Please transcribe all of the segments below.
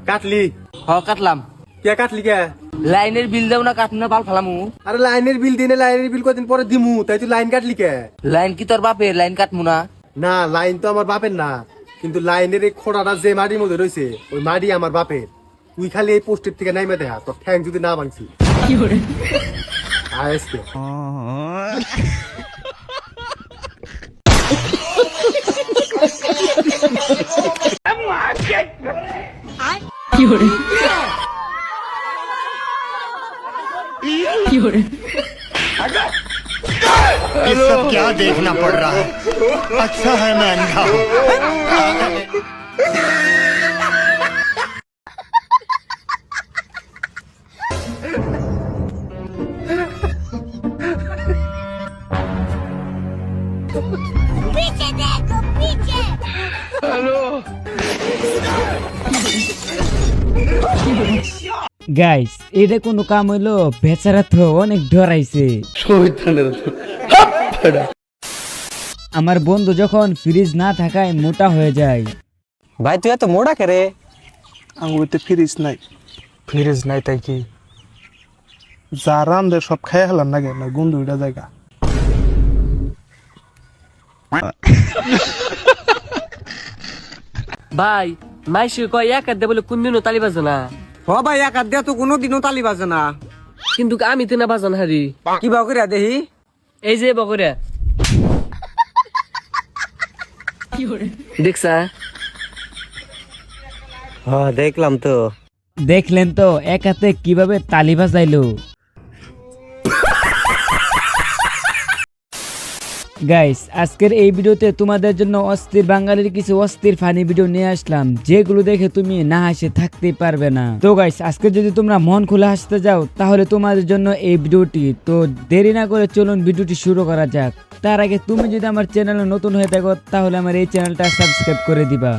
কাটলি? কাটলাম। কে কাটলি কে? লাইনের বিল দেব না, কাটুন না, বাল ফালামু। আরে লাইনের বিল দিনে লাইনের বিল কদিন পরে দিমু, তাই তুই লাইন কাটলি কে? লাইন কি তোর বাপের? লাইন কাটমু না। না, লাইন তো আমার বাপের না, কিন্তু লাইনের এই খোঁড়াটা যে মাটির মধ্যে রয়েছে ওই মাটি আমার বাপের। তুই খালি এই পোস্টের থেকে নাইমে দেখা, তোর ঠ্যাং যদি না ভাঙছি। আজকে ये सब क्या देखना पड़ रहा है? अच्छा है मैं अंधा हूँ। पीछे देखो पीछे। গাইস এটা কোনো কাম হইলো? বেচারা তো অনেক ডরাইছে। আমার বন্ধু যখন ফ্রিজ না থাকায় মোটা হয়ে যায়। ভাই তুই এত মোটা করে? আঙ্গুরতে ফ্রিজ নাই। ফ্রিজ নাই তাই কি যা রান্ধে সব খাই হলাম না কেন গন্ধ ওইটা জায়গা। ভাই মাইসে কয় এক হাত দে বলে কোনদিনও তালি বাজে না। ভাই এক হাত দিয়া তো কোনোদিনও তালি বাজে না। কিন্তু আমি তো না বাজান হারি। কি বাউ করে দেখি? এই যে বকরে দেখছা? হ্যাঁ দেখলাম তো। দেখলেন তো এক হাতে কিভাবে তালি বাজাইলো। গাইস আজকের এই ভিডিওতে তোমাদের জন্য অস্থির বাঙালির কিছু অস্থির ফানি ভিডিও নিয়ে আসলাম, যেগুলো দেখে তুমি না হাসে থাকতেই পারবে না। তো গাইস আজকে যদি তোমরা মন খুলে হাসতে যাও তাহলে তোমাদের জন্য এই ভিডিওটি। তো দেরি না করে চলুন ভিডিওটি শুরু করা যাক। তার আগে তুমি যদি আমার চ্যানেলে নতুন হয়ে থাকো তাহলে আমার এই চ্যানেলটা সাবস্ক্রাইব করে দিবা।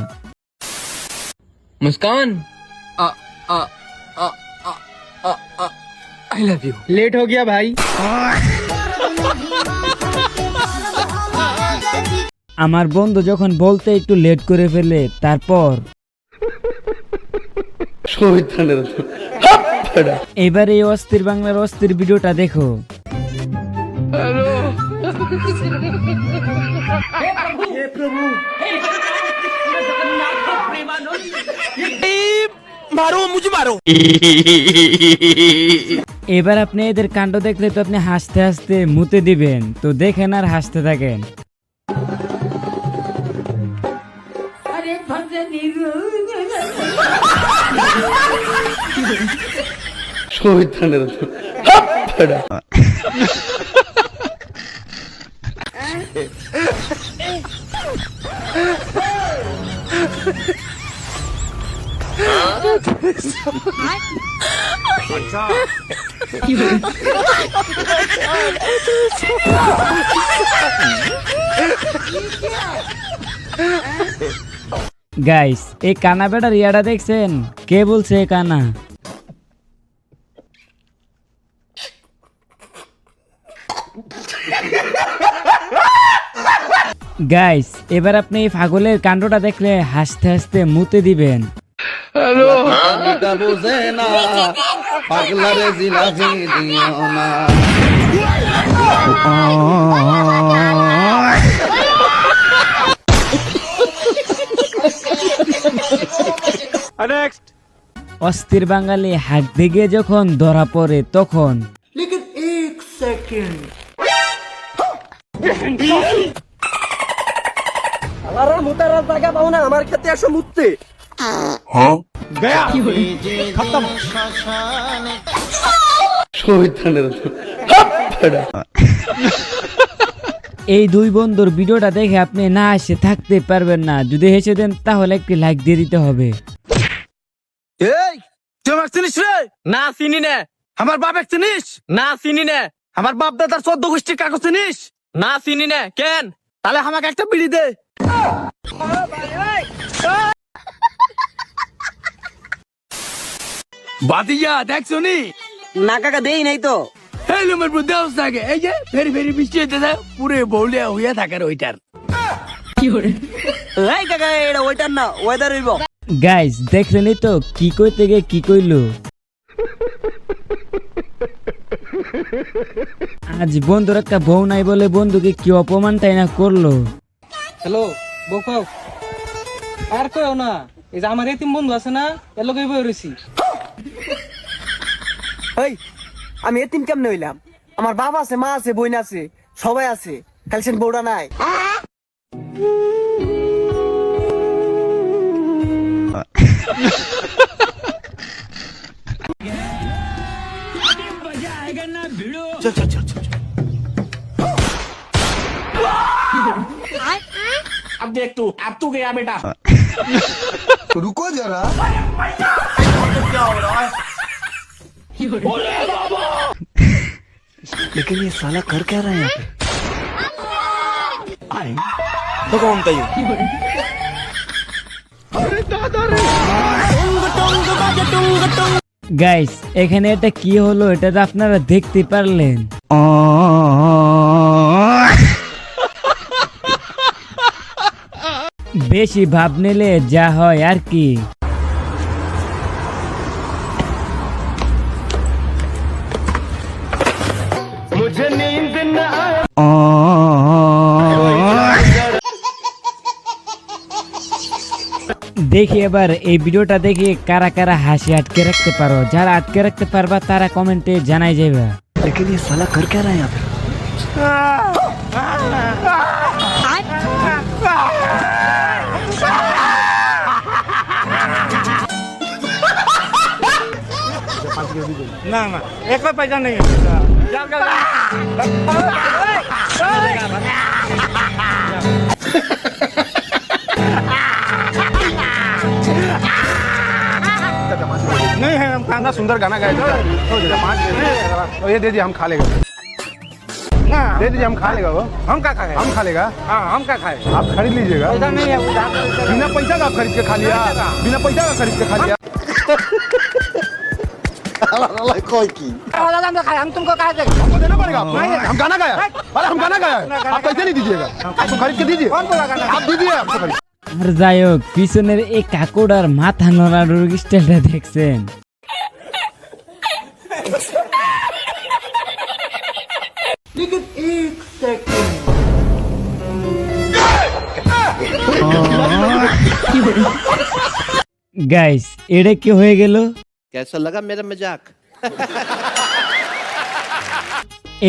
मुस्कान आई लव यू। लेट हो गया भाई। আমার বন্ধু যখন বলতে একটু লেট করে ফেলে তারপর এবার এই অস্থির বাংলার অস্থির ভিডিওটা দেখো। এবার আপনি এদের কাণ্ড দেখলে তো আপনি হাসতে হাসতে মুতে দিবেন। তো দেখেন আর হাসতে থাকেন। গাইস এই কানা বেটার ইয়াটা দেখছেন? কে বলছে এ কানা? গাইস এবার আপনি এই পাগলের কাণ্ডটা দেখলে হাসতে হাসতে মুতে দিবেন। অস্থির বাঙালি হাত দিকে যখন ধরা পড়ে তখন আমার ক্ষেত্রে এসে মুততে এই দুই বন্ধুর ভিডিওটা দেখে আপনি না হেসে থাকতে পারবেন না। যদি হেসে দেন তাহলে একটি লাইক দিয়ে দিতে হবে। এই তুই আমার চিনিস রে? না চিনি না। আমার বাপ এক চিনিস? না চিনি না। আমার বাপ দাদার 14 গোষ্ঠীর কাগজ চিনিস? না চিনি না। কেন? তাহলে আমাকে একটা বিড়ি দে। বাতিজা দেখছো নি? না কাকা দেই নাই তো। এই লোমের বুদ্ধি অবস্থা আগে এই যে ফেরি ফেরি বৃষ্টি হইতে যায় পুরে বৌলিয়া হইয়া থাকার ওইটার। এই কাকা এটা ওইটার না ওয়েদার হইব। গাইস দেখলেনি তো কি কইতে গিয়ে কি কইলো। আজ বন্ধুর একটা বউ নাই বলে বন্ধুকে কি অপমানটাই না করলো। হ্যালো বউ আর কইও না, এই যে আমার এতিম বন্ধু আছে না, এর লগে বই রইছি। এই আমি এতিম কেমনে হইলাম? আমার বাবা আছে, মা আছে, বোন আছে, সবাই আছে, খালি সে বউটা নাই। গাইস এখানে এটা কি হলো এটা তো আপনারা দেখতে পারলেন। বেশি ভাব নিলে যা হয় আর কি। দেখি এবার এই ভিডিওটা দেখে কারা কারা হাসি আটকে রাখতে পারো। যারা আটকে রাখতে পারবা তারা কমেন্টে জানাই যাবে। না না এক পয়সা নেই। नहीं है, हम खाना सुंदर गाना गाए हो जाएगा 5 दे। ये दे दिए, हम खा लेगा। दे दीजिए, हम खा लेगा वो। हम क्या खाए? हम खा लेगा। हाँ हम क्या खाए? आप खरीद लीजिएगा। पैसा नहीं है, बिना पैसा का आप खरीद के खा लिया। बिना पैसा का खरीद के खा लिया। हम तुमको कहा हमको देना पड़ेगा आपको। हम गाना गाया। अरे हम गाना गाया, आप पैसे नहीं दीजिएगा। आपको खरीद के दीजिए। आप दीजिए, आपको खरीद। আর যাই হোক পিছনের এই কাকুড়ার মাথা নড়ানোর স্টাইলটা দেখছেন। গাইস এটা কি হয়ে গেল? कैसा लगा मेरा मजाक?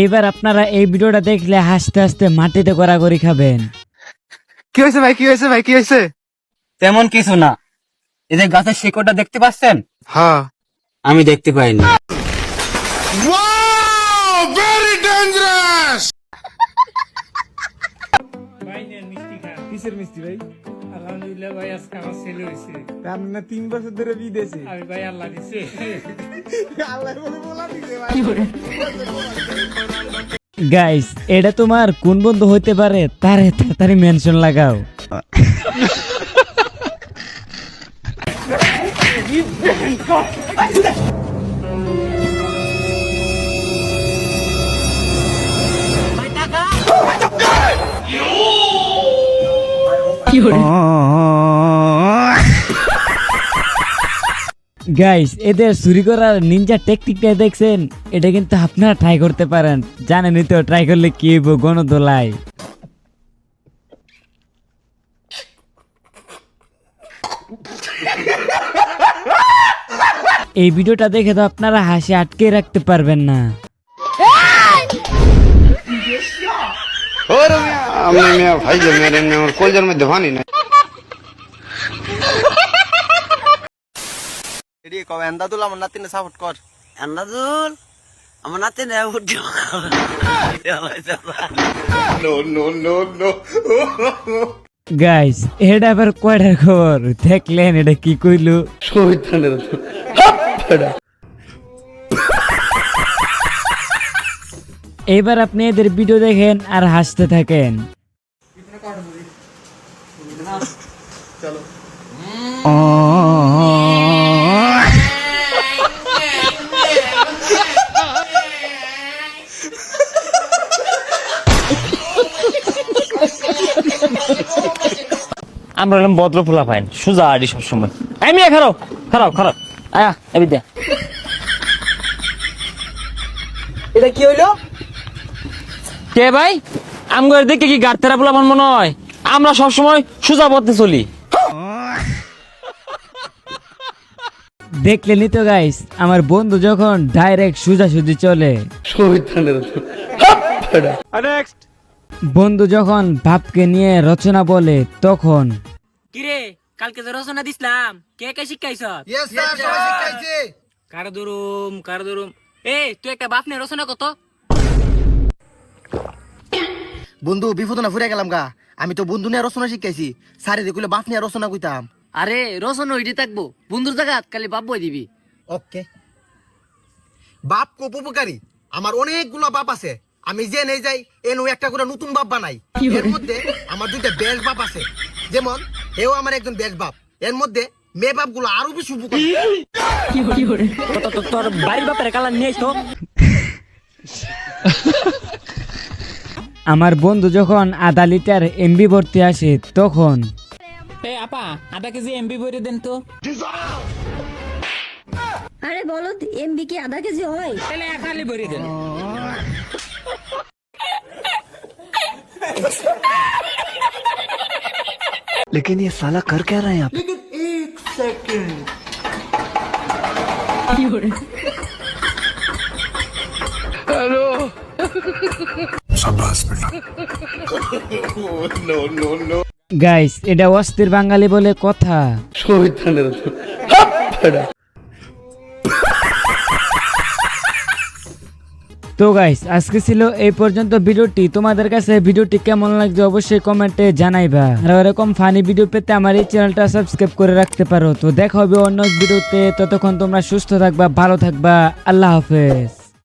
এইবার আপনারা এই ভিডিওটা দেখলে হাসতে হাসতে মাটিতে গড়াগড়ি খাবেন। কি হয়েছে ভাই, কি হয়েছে ভাই, কি হয়েছে? তেমন কিছু না, এদের গাছের শিকড়টা দেখতে পাচ্ছেন? হ্যাঁ আমি দেখতে পাইনি। কিসের মিষ্টি ভাই? আলহামদুলিল্লাহ ভাই, আজকে আমার ছেলে হয়েছে। তার না 3 বছর ধরে বিদেশে। আমি ভাই আল্লাহ দিছে। আল্লাহ বলে বলা দিছে ভাই। গাইস এটা তোমার কোন বন্ধু হইতে পারে তার তাড়াতাড়ি মেনশন লাগাও। গাইস এদের চুরি করার নিনজা টেকনিকটা দেখছেন? এটা কিন্তু আপনারা ট্রাই করতে পারেন। জানেনই তো ট্রাই করলে কি হইব, গণদোলায়। এই ভিডিওটা দেখে তো আপনারা হাসি আটকে রাখতে পারবেন না। भाई जो मेरे कोलजर में दफानी नहीं। এডি কও এন্দাদুল আমার নাতিনে সাপোর্ট কর। এন্দাদুল আমার নাতিনে সাপোর্ট কর। গাইস এটা আবার কয়টার খবর দেখলেন? এটা কি কইলো? এবার আপনি এদের ভিডিও দেখেন আর হাসতে থাকেন। আমরা হলাম ভদ্র পোলা পাইন, সোজা আড়ি সবসময়। আমি খারাপ খারাপ খারাপ আয়া এবি দে এটা কি হইলো? কে ভাই আমগর দেখে কি গাড়তেরা বলা মনে হয়? আমরা সব সময় সোজা পথে চলি। দেখলেনি তো গাইস, আমার বন্ধু যখন ডাইরেক্ট সোজাসুজি চলে, বন্ধু যখন বাপকে নিয়ে রচনা বলে তখন কিরে কালকে যে রচনা দিছিলাম কে কে শিখাইছ? কার দুরুম এই তুই একটা বাপ নিয়ে রচনা কত? বন্ধু বিপদ না ফুরে গেলাম গা। আমি তো বন্ধু নিয়ে রচনা শিখাইছি, সারে দেখলে বাপ নিয়ে রচনা কইতাম। আরে রচনা ওইটি থাকবো, বন্ধুর জায়গা খালি বাপ বই দিবি। ওকে। বাপ খুব উপকারী, আমার অনেকগুলো বাপ আছে। আমি যে নেই যাই এনো একটা করে নতুন বাপ বানাই। এর মধ্যে আমার দুইটা বেশ বাপ আছে, যেমন এও আমার একজন বেশ বাপ। এর মধ্যে মেয়ে বাপ গুলো আরো বেশি উপকারী। তোর বাড়ির বাপের কালার নিয়ে আইছো। আমার বন্ধু যখন আধা লিটার এমবি ভর্তি আসে তখন এই আপা আধা কেজি এমবি ভরে দেন তো। আরে বলো এমবি কি আধা কেজি হয়? তাহলে খালি ভরে দেন। लेकिन ये साला कर क्या रहा है यहाँ पे? গাইস এটা অস্থির বাঙালি বলে কথা। তো গাইস আজকে ছিল এই পর্যন্ত ভিডিওটি। তোমাদের কাছে ভিডিওটি কেমন লাগছে অবশ্যই কমেন্টে জানাইবা। আর এরকম ফানি ভিডিও পেতে আমার এই চ্যানেলটা সাবস্ক্রাইব করে রাখতে পারো। তো দেখা হবে অন্য ভিডিওতে, ততক্ষণ তোমরা সুস্থ থাকবা, ভালো থাকবা, আল্লাহ হাফেজ।